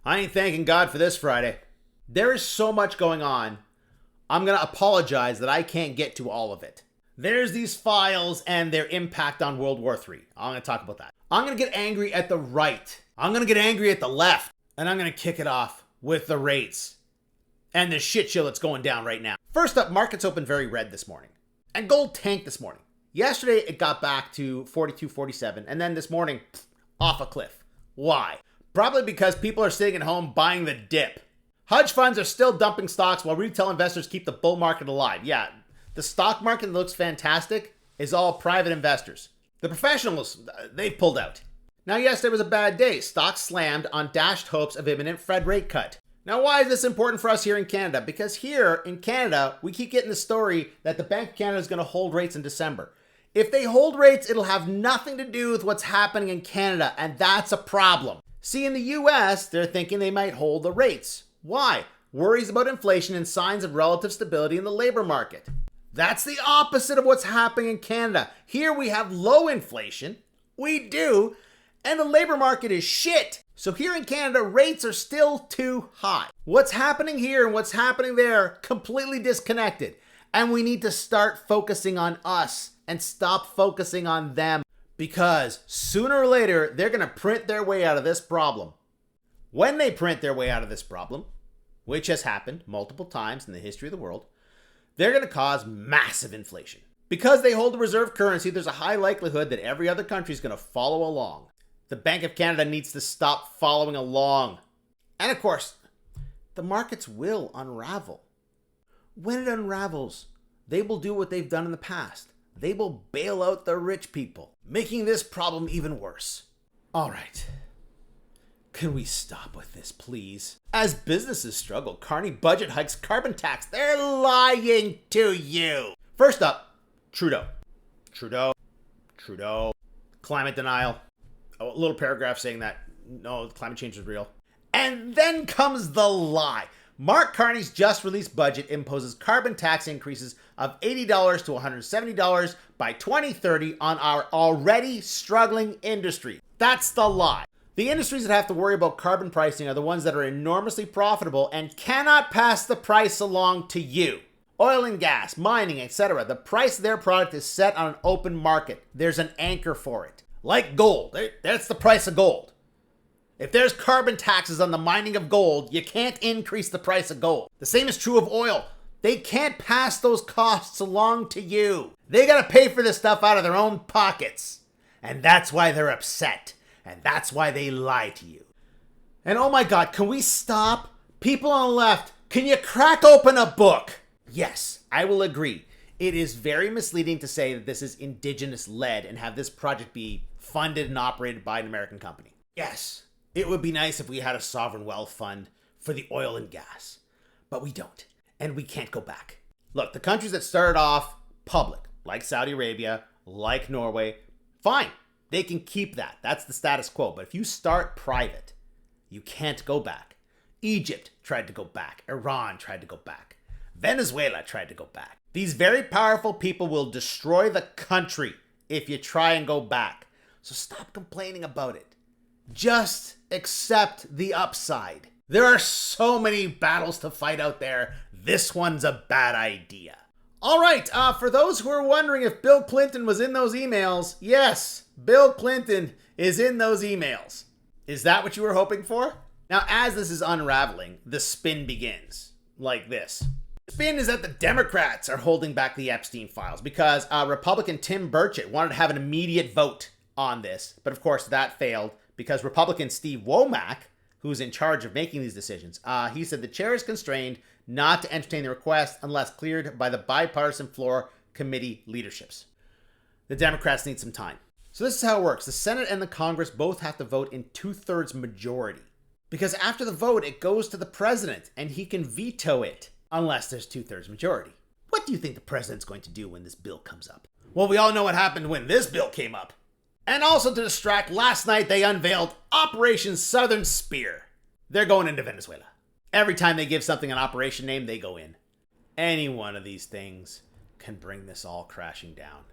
I ain't thanking God for this Friday. There is so much going on. I'm going to apologize that I can't get to all of it. There's these files and their impact on World War III. I'm going to talk about that. I'm going to get angry at the right. I'm going to get angry at the left. And I'm going to kick it off with the rates and the shit show that's going down right now. First up, markets opened very red this morning. And gold tanked this morning. Yesterday, it got back to 42.47. And then this morning, off a cliff. Why? Probably because people are sitting at home buying the dip. Hedge funds are still dumping stocks while retail investors keep the bull market alive. Yeah, the stock market looks fantastic is all private investors. The professionals, they've pulled out. Now, yes, there was a bad day. Stocks slammed on dashed hopes of imminent Fed rate cut. Now, why is this important for us here in Canada? Because here in Canada, we keep getting the story that the Bank of Canada is going to hold rates in December. If they hold rates, it'll have nothing to do with what's happening in Canada, and that's a problem. See, in the US, they're thinking they might hold the rates. Why? Worries about inflation and signs of relative stability in the labor market. That's the opposite of what's happening in Canada. Here we have low inflation. We do. And the labor market is shit. So here in Canada, rates are still too high. What's happening here and what's happening there, completely disconnected. And we need to start focusing on us and stop focusing on them. Because sooner or later, they're going to print their way out of this problem. When they print their way out of this problem, which has happened multiple times in the history of the world, they're going to cause massive inflation. Because they hold a reserve currency, there's a high likelihood that every other country is going to follow along. The Bank of Canada needs to stop following along. And of course, the markets will unravel. When it unravels, they will do what they've done in the past. They will bail out the rich people, making this problem even worse. All right. Can we stop with this, please? As businesses struggle, Carney budget hikes carbon tax. They're lying to you. First up, Trudeau. Trudeau. Climate denial. A little paragraph saying that, no, climate change is real. And then comes the lie. Mark Carney's just released budget imposes carbon tax increases of $80 to $170 by 2030 on our already struggling industry. That's the lie. The industries that have to worry about carbon pricing are the ones that are enormously profitable and cannot pass the price along to you. Oil and gas, mining, etc. The price of their product is set on an open market. There's an anchor for it. Like gold. That's the price of gold. If there's carbon taxes on the mining of gold, you can't increase the price of gold. The same is true of oil. They can't pass those costs along to you. They gotta pay for this stuff out of their own pockets. And that's why they're upset. And that's why they lie to you. And oh my God, can we stop? People on the left, can you crack open a book? Yes, I will agree. It is very misleading to say that this is Indigenous-led and have this project be funded and operated by an American company. Yes. It would be nice if we had a sovereign wealth fund for the oil and gas, but we don't, and we can't go back. Look, the countries that started off public, like Saudi Arabia, like Norway, fine, they can keep that. That's the status quo. But if you start private, you can't go back. Egypt tried to go back. Iran tried to go back. Venezuela tried to go back. These very powerful people will destroy the country if you try and go back. So stop complaining about it. Just accept the upside. There are so many battles to fight out there. This one's a bad idea. All right, for those who are wondering if Bill Clinton was in those emails, yes, Bill Clinton is in those emails. Is that what you were hoping for? Now, as this is unraveling, the spin begins like this. The spin is that the Democrats are holding back the Epstein files because Republican Tim Burchett wanted to have an immediate vote on this. But of course, that failed. Because Republican Steve Womack, who's in charge of making these decisions, he said the chair is constrained not to entertain the request unless cleared by the bipartisan floor committee leaderships. The Democrats need some time. So this is how it works. The Senate and the Congress both have to vote in 2/3 majority. Because after the vote, it goes to the president and he can veto it unless there's 2/3 majority. What do you think the president's going to do when this bill comes up? Well, we all know what happened when this bill came up. And also to distract, last night they unveiled Operation Southern Spear. They're going into Venezuela. Every time they give something an operation name, they go in. Any one of these things can bring this all crashing down.